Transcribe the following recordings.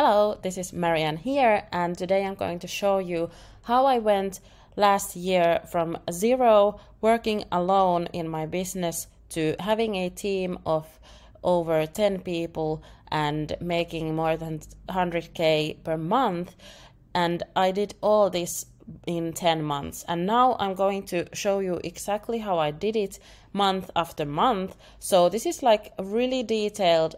Hello, this is Marianne here, and today I'm going to show you how I went last year from zero working alone in my business to having a team of over 10 people and making more than 100k per month. And I did all this in 10 months. And now I'm going to show you exactly how I did it month after month. So this is like a really detailed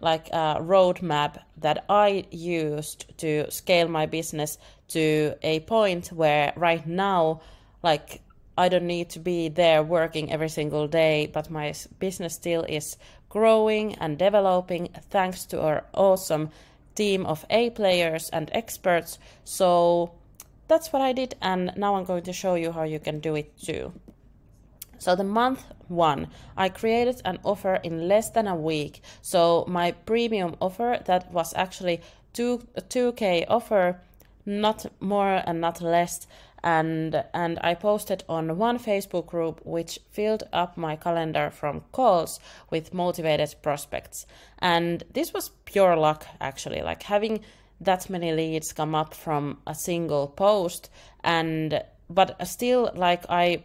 roadmap that I used to scale my business to a point where right now, like, I don't need to be there working every single day, but my business still is growing and developing thanks to our awesome team of A players and experts. So that's what I did, and now I'm going to show you how you can do it too. So the month one, I created an offer in less than a week. So my premium offer, that was actually 2k offer, not more and not less. And I posted on one Facebook group, which filled up my calendar from calls with motivated prospects. And this was pure luck, actually, like having that many leads come up from a single post. But still, like, I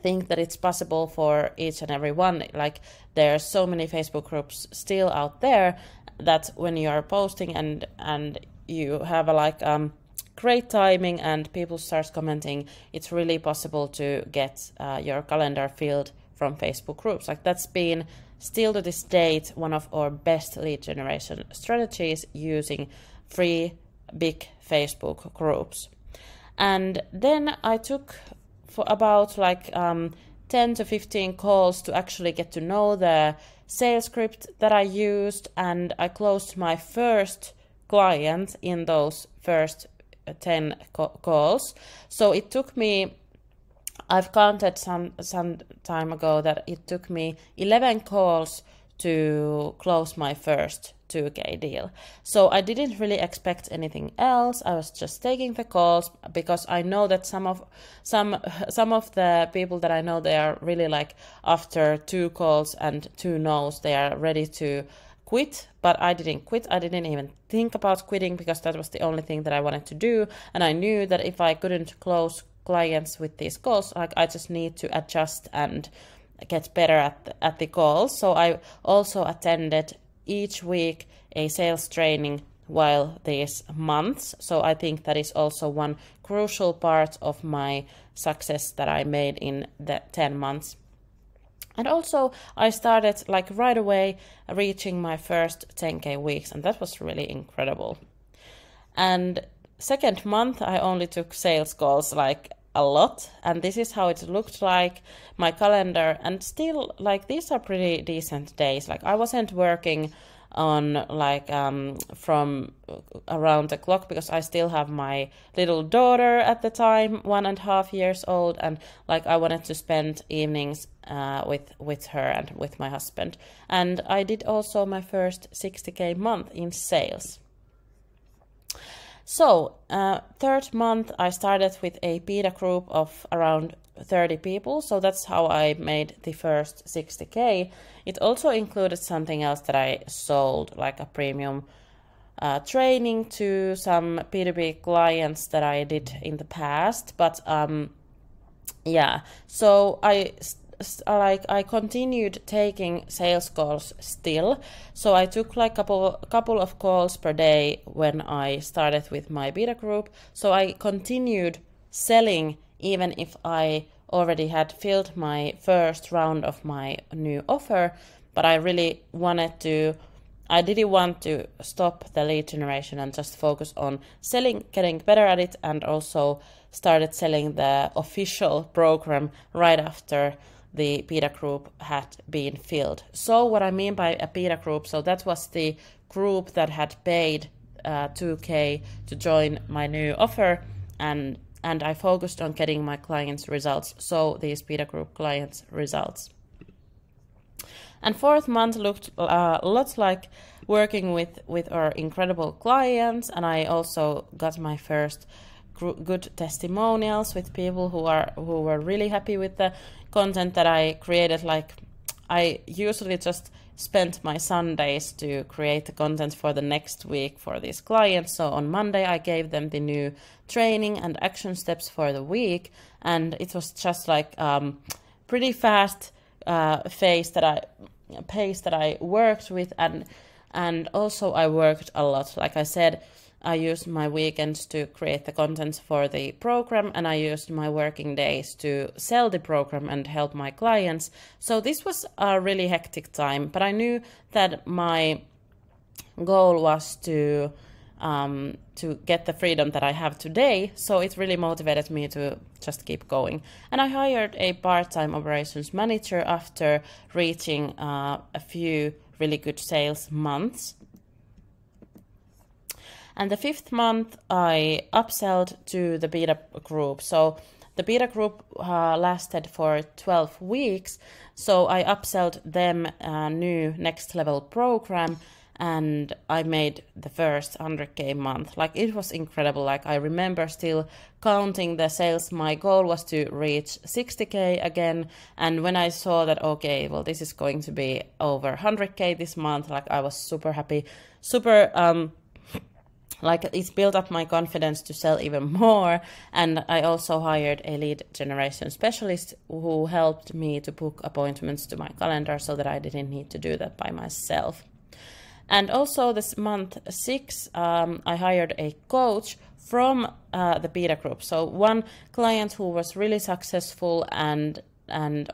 think that it's possible for each and every one. Like, there are so many Facebook groups still out there that when you are posting and you have a great timing and people start commenting, it's really possible to get your calendar filled from Facebook groups. Like, that's been still to this date one of our best lead generation strategies, using free big Facebook groups. And then I took for about 10 to 15 calls to actually get to know the sales script that I used, and I closed my first client in those first 10 calls. So it took me, I've counted some time ago that it took me 11 calls to close my first 2k deal. So I didn't really expect anything else. I was just taking the calls because I know that some of the people that I know, they are really like, after 2 calls and 2 no's, they are ready to quit. But I didn't quit. I didn't even think about quitting because that was the only thing that I wanted to do. And I knew that if I couldn't close clients with these calls, like, I just need to adjust and get better at the calls. So I also attended each week a sales training while these months. So I think that is also one crucial part of my success that I made in the 10 months. And also I started like right away reaching my first 10k weeks, and that was really incredible. And second month I only took sales calls, like a lot, and this is how it looked like, my calendar. And still, like, these are pretty decent days. Like, I wasn't working on from around the clock because I still have my little daughter at the time, 1.5 years old, and like, I wanted to spend evenings with her and with my husband. And I did also my first 60k month in sales. So, third month I started with a beta group of around 30 people. So that's how I made the first 60k. It also included something else that I sold, like a premium training to some B2B clients that I did in the past. But yeah, so I continued taking sales calls still. So I took like couple of calls per day when I started with my beta group. So I continued selling even if I already had filled my first round of my new offer. But I really I didn't want to stop the lead generation and just focus on selling, getting better at it, and also started selling the official program right after the beta group had been filled. So what I mean by a beta group, so that was the group that had paid 2k to join my new offer, and I focused on getting my clients' results, so these beta group clients' results. And fourth month looked a lot like working with our incredible clients, and I also got my first good testimonials with people who were really happy with the content that I created. Like, I usually just spent my Sundays to create the content for the next week for these clients. So on Monday I gave them the new training and action steps for the week, and it was just like pretty fast pace that I worked with, and also I worked a lot. Like I said, I used my weekends to create the content for the program, and I used my working days to sell the program and help my clients. So this was a really hectic time, but I knew that my goal was to get the freedom that I have today. So it really motivated me to just keep going. And I hired a part-time operations manager after reaching a few really good sales months. And the 5th month, I upselled to the beta group. So the beta group lasted for 12 weeks. So I upselled them a new next level program, and I made the first 100K month. Like, it was incredible. Like, I remember still counting the sales. My goal was to reach 60K again. And when I saw that, okay, well, this is going to be over 100K this month, like, I was super happy, like, it's built up my confidence to sell even more. And I also hired a lead generation specialist who helped me to book appointments to my calendar so that I didn't need to do that by myself. And also this month 6, I hired a coach from the beta group. So one client who was really successful, and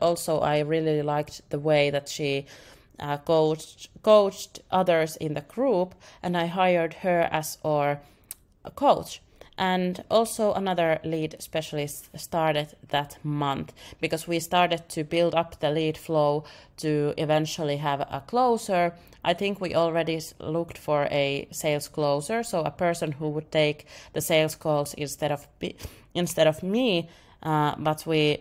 also I really liked the way that she coached others in the group, and I hired her as our coach. And also another lead specialist started that month, because we started to build up the lead flow to eventually have a closer. I think we already looked for a sales closer, so a person who would take the sales calls instead of me, but we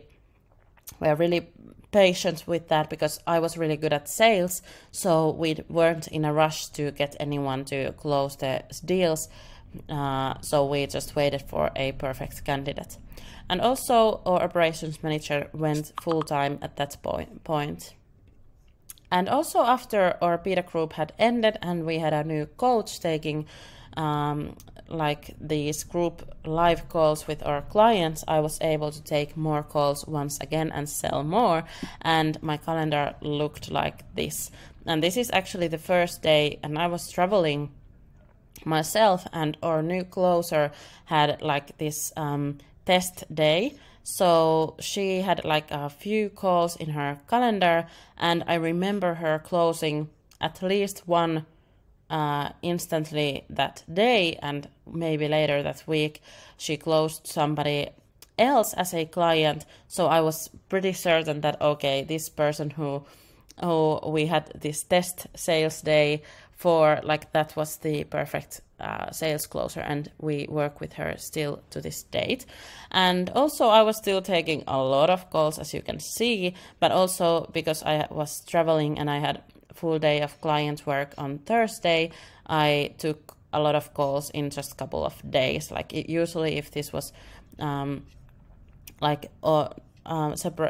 were really patient with that because I was really good at sales, so we weren't in a rush to get anyone to close the deals, so we just waited for a perfect candidate. And also our operations manager went full-time at that point. And also after our beta group had ended and we had a new coach taking like these group live calls with our clients, I was able to take more calls once again and sell more, and my calendar looked like this. And this is actually the first day, and I was traveling myself, and our new closer had like this test day. So she had like a few calls in her calendar, and I remember her closing at least one instantly that day, and maybe later that week she closed somebody else as a client. So I was pretty certain that, okay, this person who we had this test sales day for, like, that was the perfect sales closer, and we work with her still to this date. And also I was still taking a lot of calls, as you can see, but also because I was traveling and I had full day of client work on Thursday, I took a lot of calls in just a couple of days. Like, usually if this was separate,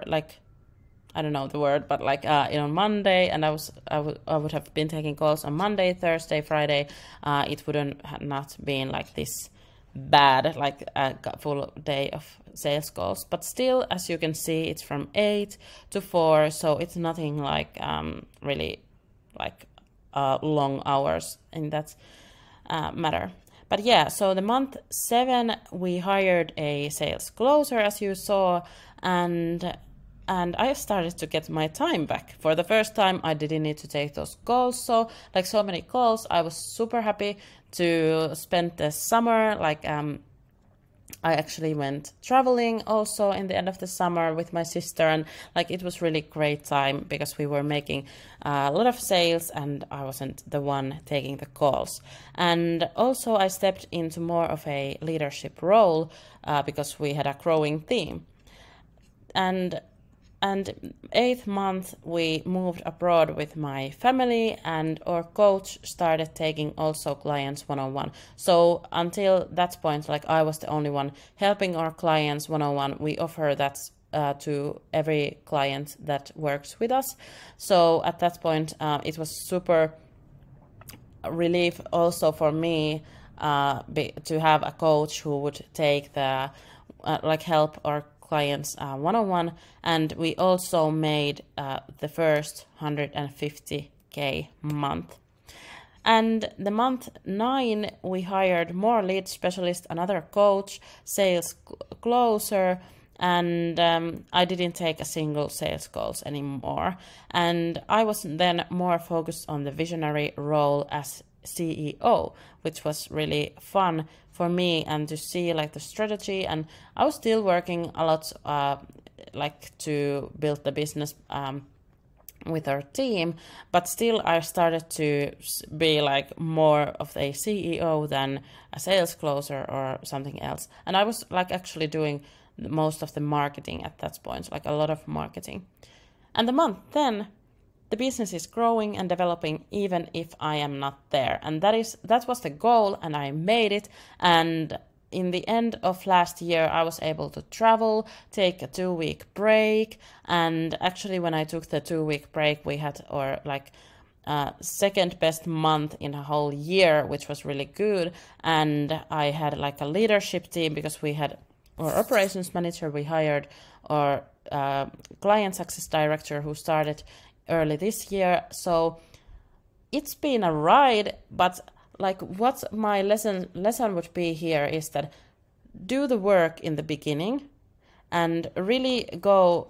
like, I don't know the word, but like on Monday, and I would have been taking calls on Monday, Thursday, Friday, it wouldn't have not been like this bad, like a full day of sales calls. But still, as you can see, it's from 8 to 4, so it's nothing like really like long hours in that matter. But yeah, so the month 7 we hired a sales closer, as you saw, and I started to get my time back. For the first time, I didn't need to take those calls, so many calls. I was super happy to spend the summer. Like, I actually went traveling also in the end of the summer with my sister, and like, it was really great time because we were making a lot of sales and I wasn't the one taking the calls. And also I stepped into more of a leadership role because we had a growing team. And 8th month we moved abroad with my family, and our coach started taking also clients one-on-one. So until that point, like, I was the only one helping our clients one-on-one. We offer that to every client that works with us. So at that point, it was super relief also for me to have a coach who would take the help our clients one-on-one, and we also made the first 150K month. And the month 9, we hired more lead specialists, another coach, sales closer, and I didn't take a single sales calls anymore. And I was then more focused on the visionary role as CEO, which was really fun for me, and to see like the strategy. And I was still working a lot to build the business with our team, but still I started to be like more of a CEO than a sales closer or something else. And I was like actually doing most of the marketing at that point, like a lot of marketing. And the month then, the business is growing and developing even if I am not there. And that was the goal, and I made it. And in the end of last year, I was able to travel, take a 2-week break. And actually, when I took the 2-week break, we had our second best month in a whole year, which was really good. And I had like a leadership team, because we had our operations manager, we hired our client success director who started early this year. So it's been a ride, but like what my lesson would be here is that do the work in the beginning and really go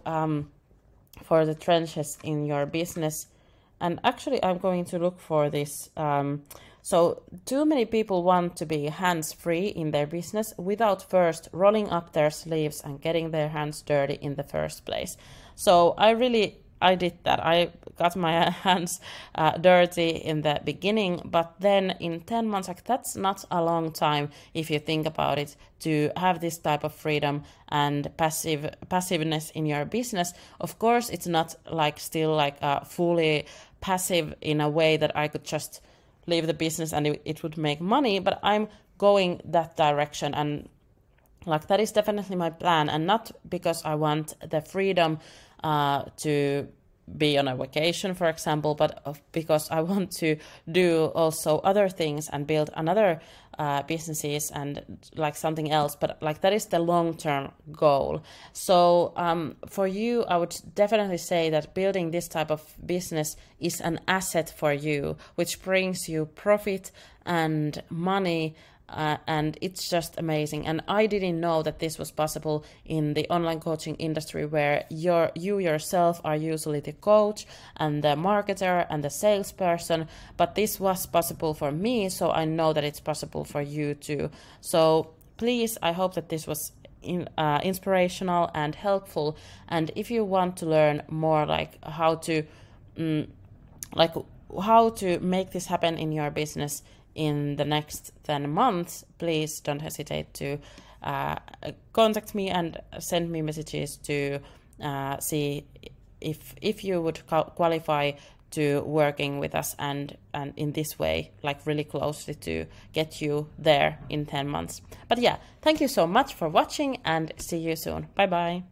for the trenches in your business. And actually I'm going to look for this. So too many people want to be hands-free in their business without first rolling up their sleeves and getting their hands dirty in the first place. So I did that. I got my hands dirty in the beginning, but then in 10 months, like that's not a long time if you think about it, to have this type of freedom and passiveness in your business. Of course, it's not like still like fully passive in a way that I could just leave the business and it would make money, but I'm going that direction, and like that is definitely my plan. And not because I want the freedom to be on a vacation, for example, but because I want to do also other things and build another businesses and like something else. But like that is the long-term goal. So for you, I would definitely say that building this type of business is an asset for you, which brings you profit and money. And it's just amazing. And I didn't know that this was possible in the online coaching industry, where you yourself are usually the coach and the marketer and the salesperson. But this was possible for me, so I know that it's possible for you too. So please, I hope that this was inspirational and helpful. And if you want to learn more, like how to make this happen in your business in the next 10 months, please don't hesitate to contact me and send me messages to see if you would qualify to working with us, and in this way, like really closely, to get you there in 10 months. But yeah, thank you so much for watching, and see you soon. Bye bye.